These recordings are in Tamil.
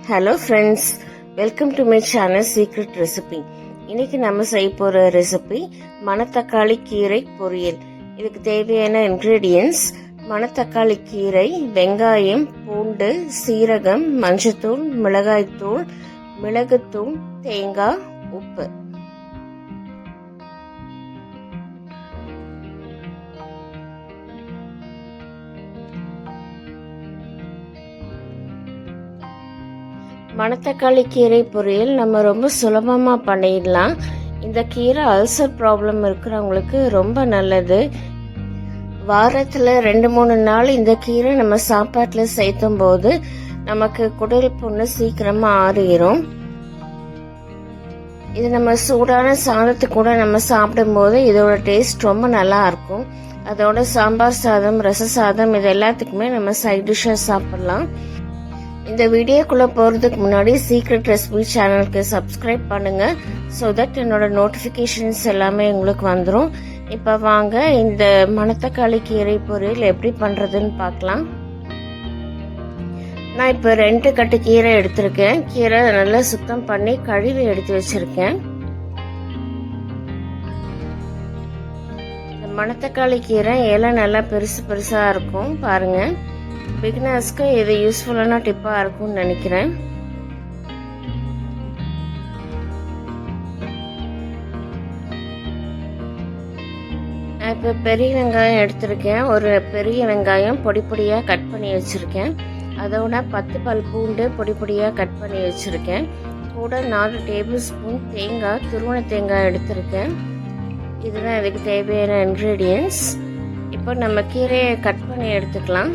Hello friends, welcome to my channel secret recipe. இன்னைக்கு நம்ம செய்ய போகிற ரெசிபி மணத்தக்காளி கீரை பொரியல். இதுக்கு தேவையான இன்க்ரீடியன்ஸ்: மணத்தக்காளி கீரை, வெங்காயம், பூண்டு, சீரகம், மஞ்சத்தூள், மிளகாய்த்தூள், மிளகுத்தூள், தேங்காய், உப்பு. மணத்தக்காளி கீரை பொரியல் நம்ம ரொம்ப சுலபமாக பண்ணிடலாம். இந்த கீரை அல்சர் ப்ராப்ளம் இருக்கிறவங்களுக்கு ரொம்ப நல்லது. வாரத்தில் 2-3 நாள் இந்த கீரை நம்ம சாப்பாட்டில் சேர்த்தும் போது நமக்கு குடல் புண்ணு சீக்கிரமாக ஆறிடும். இது நம்ம சூடான சாதத்துக்கு கூட நம்ம சாப்பிடும்போது இதோட டேஸ்ட் ரொம்ப நல்லா இருக்கும். அதோட சாம்பார் சாதம், ரச சாதம், இது எல்லாத்துக்குமே நம்ம சைட் டிஷ்ஷாக சாப்பிடலாம். இந்த வீடியோக்குள்ளே போகிறதுக்கு முன்னாடி சீக்ரெட் ரெசிபி சேனலுக்கு சப்ஸ்கிரைப் பண்ணுங்கள். ஸோ தட் என்னோட நோட்டிஃபிகேஷன்ஸ் எல்லாமே உங்களுக்கு வந்துடும். இப்போ வாங்க இந்த மணத்தக்காளி கீரை பொரியல் எப்படி பண்ணுறதுன்னு பார்க்கலாம். நான் இப்போ 2 கட்டு கீரை எடுத்திருக்கேன். கீரை நல்லா சுத்தம் பண்ணி கழுவி எடுத்து வச்சுருக்கேன். இந்த மணத்தக்காளி கீரை இலை நல்லா பெருசாக இருக்கும் பாருங்கள். பிகினர்ஸ்க்கு இது யூஸ்ஃபுல்லான டிப்பாக இருக்கும்னு நினைக்கிறேன். நான் இப்போ பெரிய வெங்காயம் எடுத்திருக்கேன். ஒரு பெரிய வெங்காயம் பொடியாக கட் பண்ணி வச்சுருக்கேன். அதோட 10 பல் பூண்டு பொடியாக கட் பண்ணி வச்சுருக்கேன். கூட 4 டேபிள் ஸ்பூன் தேங்காய், துருவன தேங்காய் எடுத்திருக்கேன். இதுதான் இதுக்கு தேவையான இன்க்ரீடியன்ஸ். இப்போ நம்ம கீரையை கட் பண்ணி எடுத்துக்கலாம்.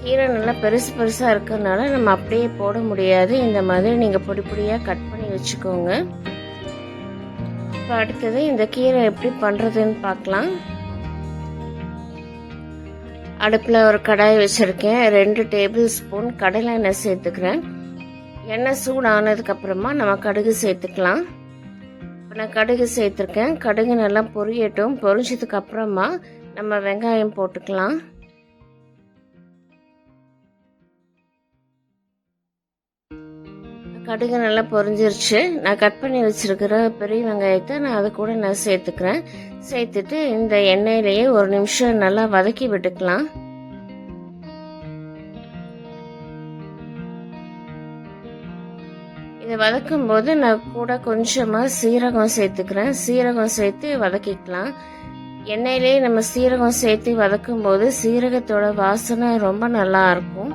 கீரை நல்லா பெருசாக இருக்கிறதுனால நம்ம அப்படியே போட முடியாது. இந்த மாதிரி நீங்கள் பொடியாக கட் பண்ணி வச்சுக்கோங்க. இப்போ அடுத்தது இந்த கீரை எப்படி பண்ணுறதுன்னு பார்க்கலாம். அடுப்பில் ஒரு கடாய் வச்சுருக்கேன். 2 டேபிள் ஸ்பூன் கடலை எண்ணெய் சேர்த்துக்கிறேன். எண்ணெய் சூடானதுக்கப்புறமா நம்ம கடுகு சேர்த்துக்கலாம். இப்போ நான் கடுகு சேர்த்துருக்கேன். கடுகு நல்லா பொரியட்டும். பொரிஞ்சதுக்கப்புறமா நம்ம வெங்காயம் போட்டுக்கலாம். கடுகு நல்லா பொரிஞ்சிருச்சு. நான் கட் பண்ணி வச்சிருக்கிற பெரிய வெங்காயத்தை நான் அது கூட நான் சேர்த்துக்கிறேன். சேர்த்துட்டு இந்த எண்ணெயிலேயே 1 நிமிஷம் நல்லா வதக்கி விட்டுக்கலாம். இதை வதக்கும் போது நான் கூட கொஞ்சமாக சீரகம் சேர்த்துக்கிறேன். சீரகம் சேர்த்து வதக்கிக்கலாம். எண்ணெயிலேயே நம்ம சீரகம் சேர்த்து வதக்கும் போது சீரகத்தோட வாசனை ரொம்ப நல்லா இருக்கும்.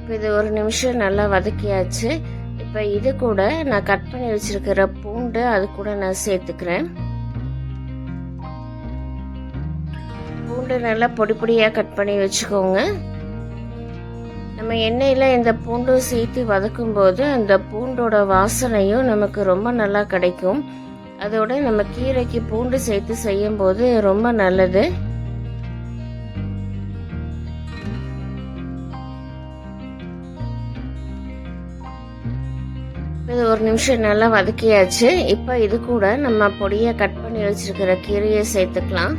இப்போ இது 1 நிமிஷம் நல்லா வதக்கியாச்சு. இப்போ இது கூட நான் கட் பண்ணி வச்சிருக்கிற பூண்டு அது கூட நான் சேர்த்துக்கிறேன். பூண்டு நல்லா பொடியாக கட் பண்ணி வச்சுக்கோங்க. நம்ம எண்ணெயில் இந்த பூண்டு சேர்த்து வதக்கும் போது அந்த பூண்டோட வாசனையும் நமக்கு ரொம்ப நல்லா கிடைக்கும். அதோட நம்ம கீரைக்கு பூண்டு சேர்த்து செய்யும் போது ரொம்ப நல்லது. இது 1 நிமிஷம் நல்லா வதக்கியாச்சு. இப்போ இது கூட நம்ம பொடியாக கட் பண்ணி வச்சிருக்கிற கீரையை சேர்த்துக்கலாம்.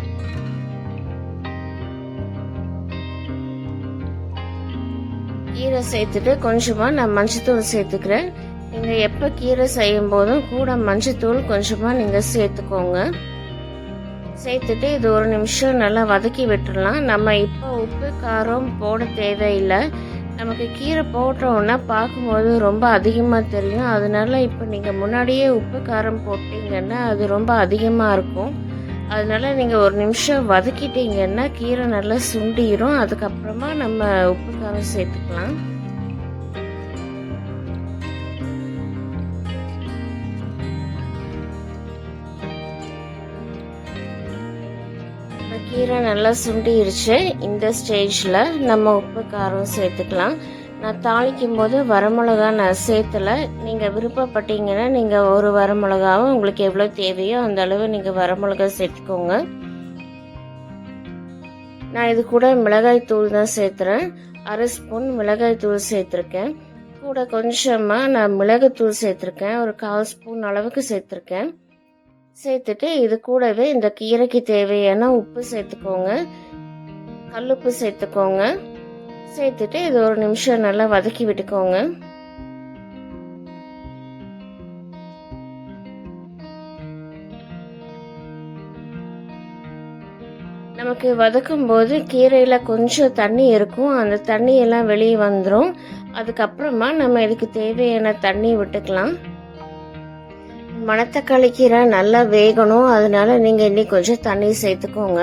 கீரை சேர்த்துட்டு கொஞ்சமாக நான் மஞ்சத்தூள் சேர்த்துக்கிறேன். நீங்கள் எப்போ கீரை செய்யும் போதும் கூட மஞ்சத்தூள் கொஞ்சமாக நீங்கள் சேர்த்துக்கோங்க. சேர்த்துட்டு இது 1 நிமிஷம் நல்லா வதக்கி விட்டுடலாம். நம்ம இப்போ உப்பு காரம் போட தேவையில்லை. நமக்கு கீரை போட்டோன்னா பார்க்கும்போது ரொம்ப அதிகமாக தெரியும். அதனால இப்போ நீங்கள் முன்னாடியே உப்பு காரம் போட்டிங்கன்னா அது ரொம்ப அதிகமாக இருக்கும். அதனால நீங்கள் 1 நிமிஷம் வதக்கிட்டீங்கன்னா கீரை நல்லா சுண்டிடும். அதுக்கப்புறமா நம்ம உப்பு காரம் சேர்த்துக்கலாம். கீரை நல்லா சுண்டிருச்சு. இந்த ஸ்டேஜில் நம்ம உப்பு காரம் சேர்த்துக்கலாம். நான் தாளிக்கும் போது வரமிளகா நான் சேர்த்தலை. நீங்கள் விருப்பப்பட்டீங்கன்னா நீங்கள் ஒரு வரமிளகாவும் உங்களுக்கு எவ்வளோ தேவையோ அந்த அளவு நீங்கள் வரமிளகா சேர்த்துக்கோங்க. நான் இது கூட மிளகாய் தூள் தான் சேர்த்துறேன். 1/2 ஸ்பூன் மிளகாய் தூள் சேர்த்துருக்கேன். கூட கொஞ்சமாக நான் மிளகுத்தூள் சேர்த்துருக்கேன். ஒரு 1/4 ஸ்பூன் அளவுக்கு சேர்த்துருக்கேன். சேர்த்துட்டு இது கூடவே இந்த கீரைக்கு தேவையான உப்பு சேர்த்துக்கோங்க, கல்லுப்பு சேர்த்துக்கோங்க. சேர்த்துட்டு இது ஒரு நிமிஷம் நல்லா வதக்கி விட்டுக்கோங்க. நமக்கு வதக்கும் போது கீரையில் கொஞ்சம் தண்ணி இருக்கும், அந்த தண்ணியெல்லாம் வெளியே வந்துடும். அதுக்கப்புறமா நம்ம இதுக்கு தேவையான தண்ணி விட்டுக்கலாம். மணத்தக்காளி கீரை நல்லா வேகணும், அதனால நீங்கள் இன்னும் கொஞ்சம் தண்ணி சேர்த்துக்கோங்க.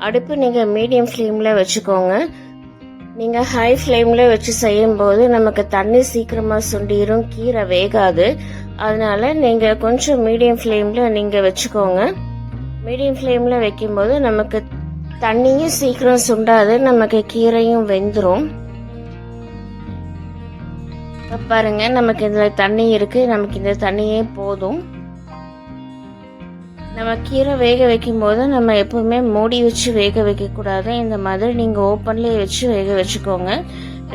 அடுப்பு நீங்கள் மீடியம் ஃப்ளேமில் வச்சுக்கோங்க. நீங்கள் ஹை ஃப்ளேமில் வச்சு செய்யும்போது நமக்கு தண்ணி சீக்கிரமாக சுண்டிடும், கீரை வேகாது. அதனால நீங்கள் கொஞ்சம் மீடியம் ஃப்ளேமில் நீங்கள் வச்சுக்கோங்க. மீடியம் ஃப்ளேமில் வைக்கும்போது நமக்கு தண்ணியும் சீக்கிரம் சுண்டாது, நமக்கு கீரையும் வெந்துடும். பாருங்க, நமக்கு இதில் தண்ணி இருக்குது, நமக்கு இந்த தண்ணியே போதும். நம்ம கீரை வேக வைக்கும்போது நம்ம எப்பவுமே மூடி வச்சு வேக வைக்கக்கூடாது. இந்த மாதிரி நீங்கள் ஓப்பன்லேயே வச்சு வேக வச்சுக்கோங்க.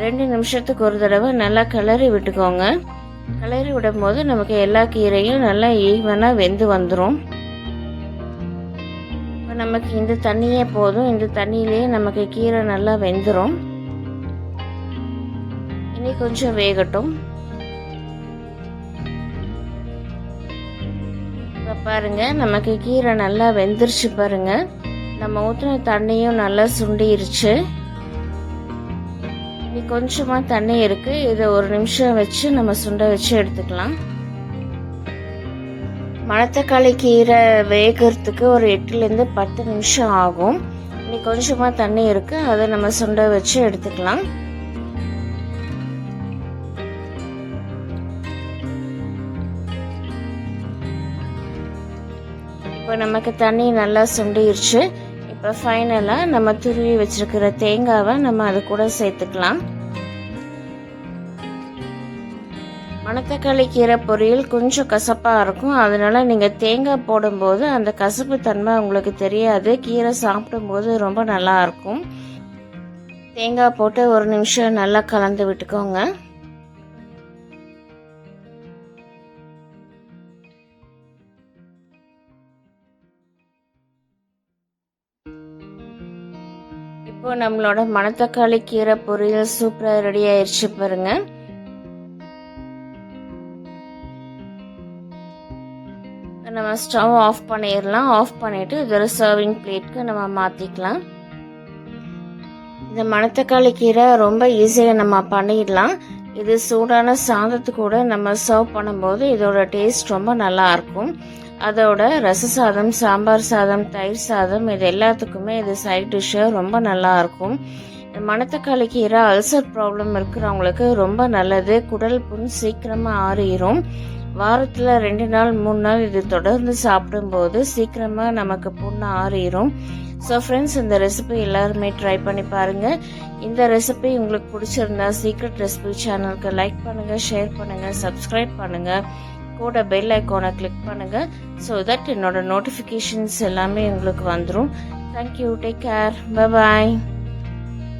2 நிமிஷத்துக்கு ஒரு தடவை நல்லா கிளறி விட்டுக்கோங்க. கிளறி விடும் போது நமக்கு எல்லா கீரையும் நல்லா ஈவனாக வெந்து வந்துடும். நமக்கு இந்த தண்ணியே போதும், இந்த தண்ணியிலேயே நமக்கு கீரை நல்லா வெந்துடும். இனி கொஞ்சம் வேகட்டும். இப்போ பாருங்க, நமக்கு கீரை நல்லா வெந்துருச்சு. பாருங்க, நம்ம ஊற்றின தண்ணியும் நல்லா சுண்டிருச்சு. இனி கொஞ்சமா தண்ணி இருக்கு, இதை ஒரு நிமிஷம் வச்சு நம்ம சுண்ட வச்சு எடுத்துக்கலாம். மணத்தக்காளி கீரை வேகிறதுக்கு ஒரு 8லேருந்து 10 நிமிஷம் ஆகும். இன்னைக்கு கொஞ்சமாக தண்ணி இருக்குது, அதை நம்ம சுண்ட வச்சு எடுத்துக்கலாம். இப்போ நமக்கு தண்ணி நல்லா சுண்டிருச்சு. இப்போ ஃபைனலாக நம்ம துருவி வச்சிருக்கிற தேங்காவை நம்ம அது கூட சேர்த்துக்கலாம். மணத்தக்காளி கீரை பொரியல் கொஞ்சம் கசப்பாக இருக்கும், அதனால நீங்கள் தேங்காய் போடும்போது அந்த கசப்பு தன்மை உங்களுக்கு தெரியாது. கீரை சாப்பிடும்போது ரொம்ப நல்லா இருக்கும். தேங்காய் போட்டு ஒரு நிமிஷம் நல்லா கலந்து விட்டுக்கோங்க. இப்போ நம்மளோட மணத்தக்காளி கீரை பொரியல் சூப்பராக ரெடி ஆயிடுச்சு. பாருங்க, நம்ம ஸ்டவ் ஆஃப் பண்ணிடலாம். ஆஃப் பண்ணிட்டு இதோட சர்விங் பிளேட்க்கு நம்ம மாற்றிக்கலாம். இந்த மணத்தக்காளி கீரை ரொம்ப ஈஸியாக நம்ம பண்ணிடலாம். இது சூடான சாதத்து கூட நம்ம சர்வ் பண்ணும்போது இதோட டேஸ்ட் ரொம்ப நல்லா இருக்கும். அதோட ரச சாதம், சாம்பார் சாதம், தயிர் சாதம், இது எல்லாத்துக்குமே இது சைட் டிஷ்ஷாக ரொம்ப நல்லா இருக்கும். மணத்தக்காளி கீரை அல்சர் ப்ராப்ளம் இருக்கிறவங்களுக்கு ரொம்ப நல்லது. குடல் புண் சீக்கிரமாக ஆறிடும். வாரத்தில் 2 நாள் 3 நாள் இது தொடர்ந்து சாப்பிடும்போது சீக்கிரமாக நமக்கு புண்ணு ஆறிடும். ஸோ ஃப்ரெண்ட்ஸ், இந்த ரெசிபி எல்லாருமே ட்ரை பண்ணி பாருங்கள். இந்த ரெசிபி உங்களுக்கு பிடிச்சிருந்தா சீக்ரெட் ரெசிபி சேனலுக்கு லைக் பண்ணுங்கள், ஷேர் பண்ணுங்கள், சப்ஸ்கிரைப் பண்ணுங்கள், கூட பெல் ஐக்கானை கிளிக் பண்ணுங்கள். ஸோ தட் என்னோட நோட்டிஃபிகேஷன்ஸ் எல்லாமே உங்களுக்கு வந்துடும். Thank you, take care, bye bye.